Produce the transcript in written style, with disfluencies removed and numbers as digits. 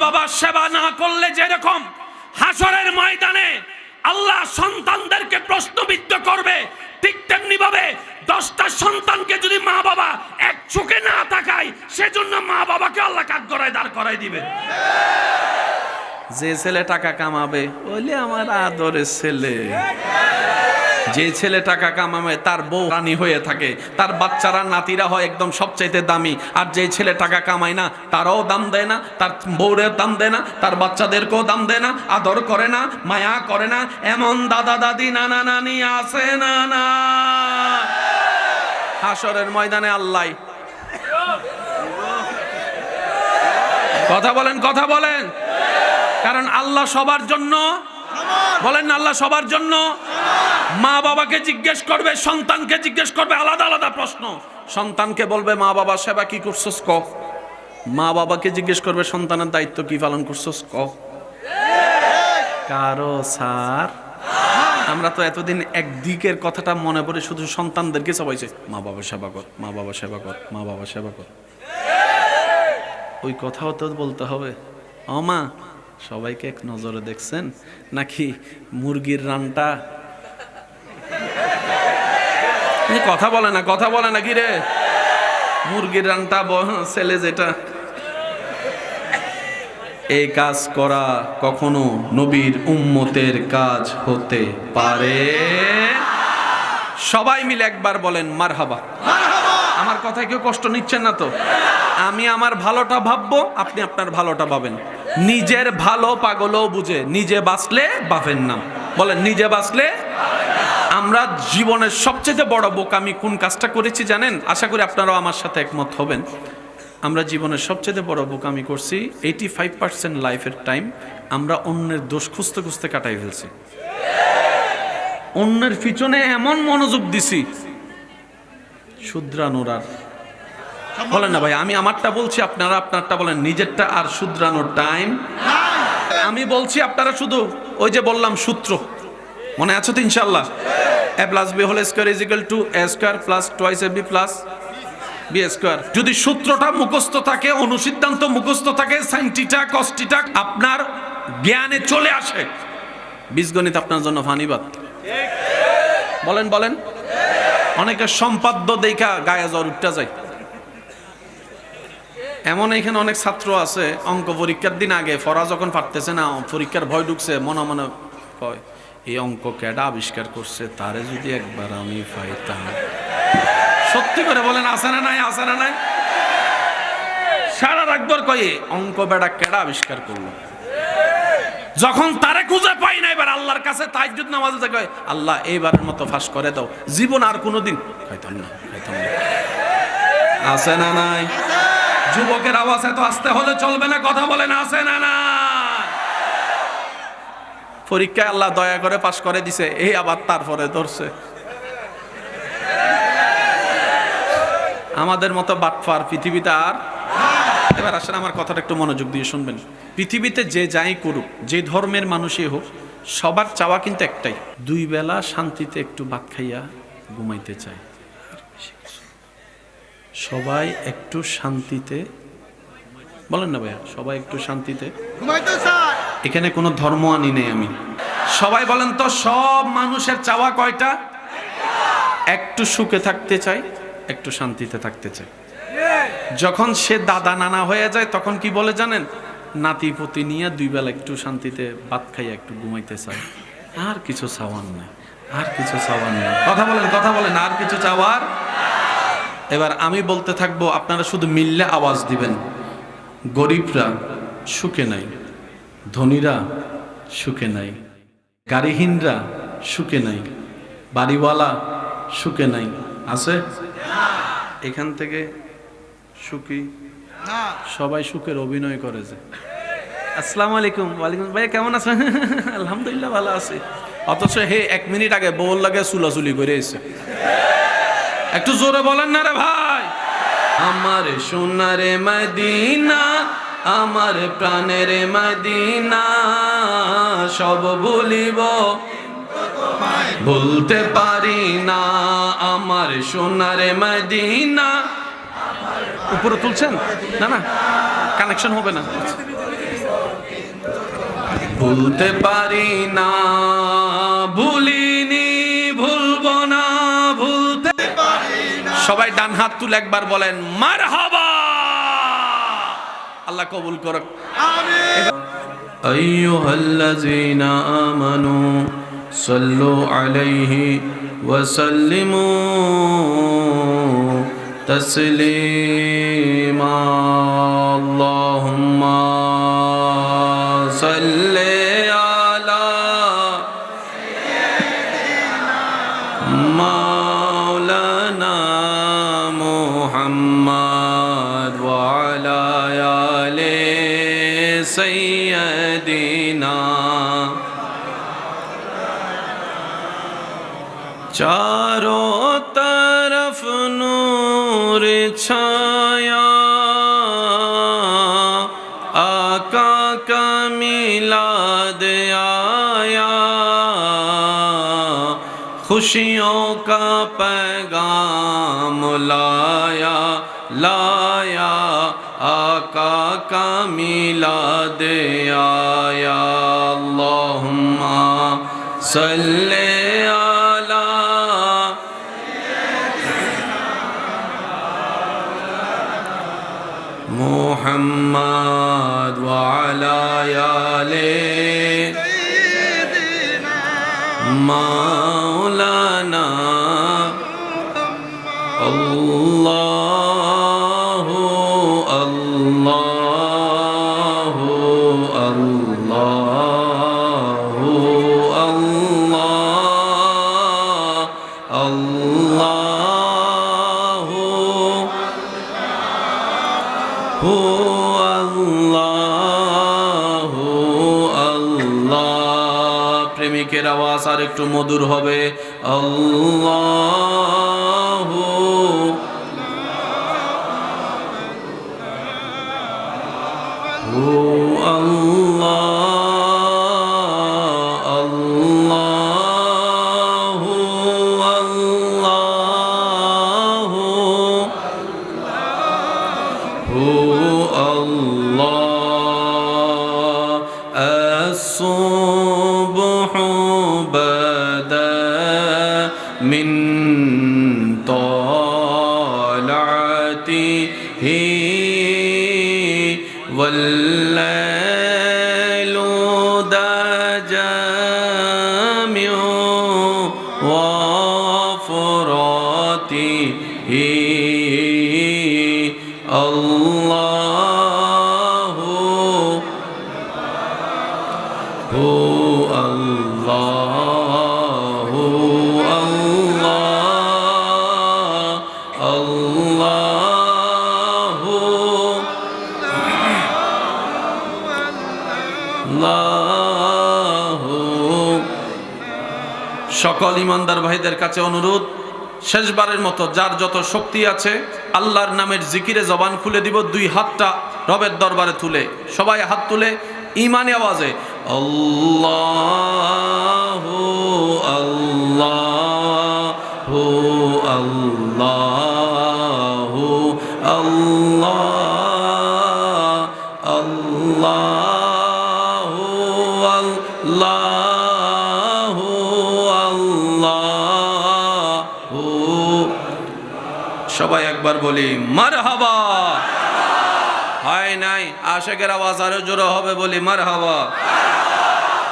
বাবার সেবা না করলে যেরকম হাসরের ময়দানে আল্লাহ সন্তানদেরকে প্রশ্নবিদ্ধ করবে, ঠিক তেমনি ভাবে 10টা সন্তানকে যদি মা বাবা এক চোখে না তাকায়, সেজন্য মা বাবাকে আল্লাহ কাঠগড়ায় দাঁড় করাই দিবে। যে ছেলে টাকা কামাবে ওইলে আমার আদরের ছেলে। যে ছেলে টাকা কামাবে তার বউ রানী হয়ে থাকে, তার বাচ্চারা নাতিরা হয় একদম সবচাইতে দামি। আর যে ছেলে টাকা কামায় না, তারাও দাম দেয় না, তার বউরেও দাম দেয় না, তার বাচ্চাদেরকেও দাম দেয় না, আদর করে না, মায়া করে না। এমন দাদা দাদি নানা নানি আছে না? না, হাসরের ময়দানে আল্লাহ। কথা বলেন, কথা বলেন। কারণ আল্লাহ সবার জন্য, বলেন না, আল্লাহ সবার জন্য। মা বাবাকে জিজ্ঞেস করবে, সন্তানকে জিজ্ঞেস করবে, আলাদা আলাদা প্রশ্ন। সন্তানকে বলবে মা বাবা সেবা কি করছস ক। মা বাবাকে জিজ্ঞেস করবে সন্তানের দায়িত্ব কি পালন করছস ক। কারো স্যার আমরা তো এতদিন একদিকের কথাটা মনে পড়ে শুধু সন্তানদেরকে সবাইছে মা বাবা সেবা কর, মা বাবা সেবা কর, মা বাবা সেবা কর। ওই কথাও তো বলতে হবে। ও মা, সবাইকে এক নজরে দেখছেন নাকি মুরগির রানটা? কথা বলে না, কথা বলে না। কি রে, মুরগির রানটা ছেলে যেটা। এই কাজ করা কখনো নবীর উম্মতের কাজ হতে পারে। সবাই মিলে একবার বলেন মারহাবা। আমার কথায় কেউ কষ্ট নিচ্ছেন না তো? আমি আমার ভালোটা ভাববো, আপনি আপনার ভালোটা ভাবেন। নিজের ভালো পাগলও বুঝে, নিজে বাঁচলে বাপের নাম। বলেন নিজে বাঁচলে। আমরা জীবনের সবচেয়ে বড় বোকামি কোন কাজটা করেছি জানেন? আশা করি আপনারাও আমার সাথে একমত হবেন। আমরা জীবনের সবচেয়ে বড় বোকামি করছি, 85% লাইফের টাইম আমরা অন্যের দোষ খুঁজতে খুঁজতে কাটাই ফেলছি। অন্যের পিছনে এমন মনোযোগ দিছি শুধরানোর আর বলেন না ভাই, আমি আমারটা বলছি, আপনারা আপনারটা বলেন। নিজেরটা আর শুধরানোর টাইম। আমি বলছি, আপনারা শুধু ওই যে বললাম সূত্র মনে আছে তো ইনশাআল্লাহ? a plus b whole square is equal to a square plus twice ab plus b square। যদি সূত্রটা মুখস্থ থাকে, অনুসিদ্ধান্ত মুখস্থ থাকে, sin থিটা cos থিটা আপনার জ্ঞানে চলে আসে, বীজগণিত আপনার জন্য ফানিবাদ। বলেন বলেন। অনেকে সম্পাদ্য দেখা গায়ে জ্বর উঠতে যায়। এমন এখানে অনেক ছাত্র আছে, অঙ্ক পরীক্ষার দিন আগে পড়া যখন পারতেছে না, পরীক্ষার ভয় ঢুকছে, মনে মনে কয় এই অঙ্ক কেডা আবিষ্কার করছে, তারে যদি একবার আমি পাইতাম। সত্যি করে বলেন, আছে না নাই? আছে না নাই? সারা রাতভর কয়ে অঙ্ক বেড়া কেডা আবিষ্কার করলো। যখন তারে খুঁজে পাই না, এবার আল্লাহর কাছে তাহাজ্জুদ নামাজে কয় আল্লাহ এইবারের মতো ফাঁস করে দাও, জীবন আর কোনোদিন খাইতাম না, খাইতাম না। আছে না নাই? যুবকের আওয়াজ এত আসতে হলে চলবে না, কথা বলেন আছে না না? পরীক্ষায় আল্লাহ দয়া করে পাশ করে দিছে, এই আবার তারপরে ধরছে। আমাদের মতো বাটফার পৃথিবীতে আর। এবার আসলে আমার কথাটা একটু মনোযোগ দিয়ে শুনবেন। পৃথিবীতে যে যাই করুক, যে ধর্মের মানুষই হোক, সবার চাওয়া কিন্তু একটাই, 2 বেলা শান্তিতে একটু ভাত খাইয়া ঘুমাইতে চায়। সবাই একটু শান্তিতে, বলেন না ভাইয়া, সবাই একটু শান্তিতে ঘুমাইতে চায়। এখানে কোনো ধর্ম আনি নেই আমি। সবাই বলেন তো, সব মানুষের চাওয়া কয়টা? একটু সুখে থাকতে চাই, একটু শান্তিতে থাকতে চাই। যখন সে দাদা নানা হয়ে যায় তখন কি বলে জানেন? নাতি পুতি নিয়ে 2 বেলা একটু শান্তিতে ভাত খাইয়া একটু ঘুমাইতে চাই, আর কিছু চাওয়ার নাই, আর কিছু চাওয়ার নাই। কথা বলেন, কথা বলেন, আর কিছু চাওয়ার। এবার আমি বলতে থাকবো, আপনারা শুধু মিললে আওয়াজ দিবেন। গরিবরা সুখে নাই, ধনীরা সুখে নাই, গাড়িহীনরা সুখে নাই, বাড়িওয়ালা সুখে নাই। আছে? এখান থেকে সুখী সবাই সুখের অভিনয় করে যে আসসালামু আলাইকুম। ওয়ালাইকুম। ভাই কেমন আছেন? আলহামদুলিল্লাহ ভালো আছি। অথচ হে 1 মিনিট আগে বউর লাগে চুলাচুলি করে এসে। একটু জোরে বলেন না রে ভাই। আমার সোনারে মদিনা, আমার প্রাণের মদিনা, সব ভুলিব ভুলতে পারি না। আমার সোনারে মদিনা। উপরে তুলছেন? না না, কানেকশন হবে না। ভুলতে পারি না, ভুলিনি, ভুলবো না, ভুলতে পারি না। সবাই ডান হাত তুলে একবার বলেন মারহাবা। আল্লাহ কবুল করুক, আমিন। আইয়ুহাল্লাযীনা আমানু সাল্লু আলাইহি ওয়া সাল্লিমু তাসলিমা। আল্লাহুম্মা সাল্লি আলা মাওলানা মুহাম্মদ ওয়া আলা আলি সাইয়্যিদিনা। चारों तरफ नूर छाया, आका का मिलाद आया, खुशियों का पैगाम लाया, लाया आका का मिलाद आया। अल्लाहुम्मा सल्ले मुहम्मद व अला आले मौलाना। अल्लाहु अल्लाहु अल्लाहु अल्लाह अल्लाहु হু আল্লাহু আল্লাহ। প্রেমিকের আওয়াজ আর একটু মধুর হবে। আল্লাহু হু আল্লাহ আল্লাহু আল্লাহু হু الله الصبح بدا من طلعته والليل دجى من وفراته Allahu hu Allahu Allah Allahu Allahu। সকল ইমানদার ভাইদের কাছে অনুরোধ, শেষবারের মতো যার যত শক্তি আছে আল্লাহর নামের জিকিরে জবান খুলে দিব। দুই হাতটা রবের দরবারে তুলে, সবাই হাত তুলে ঈমানি আওয়াজে আল্লাহু আল্লাহু আল্লাহু আল্লাহ আল্লাহু আল্লাহু আল্লাহু। সবাই একবার বলি মারহাবা। হয় নাই আশিকের আওয়াজ আরো জোরে হবে, বলি মারহাবা।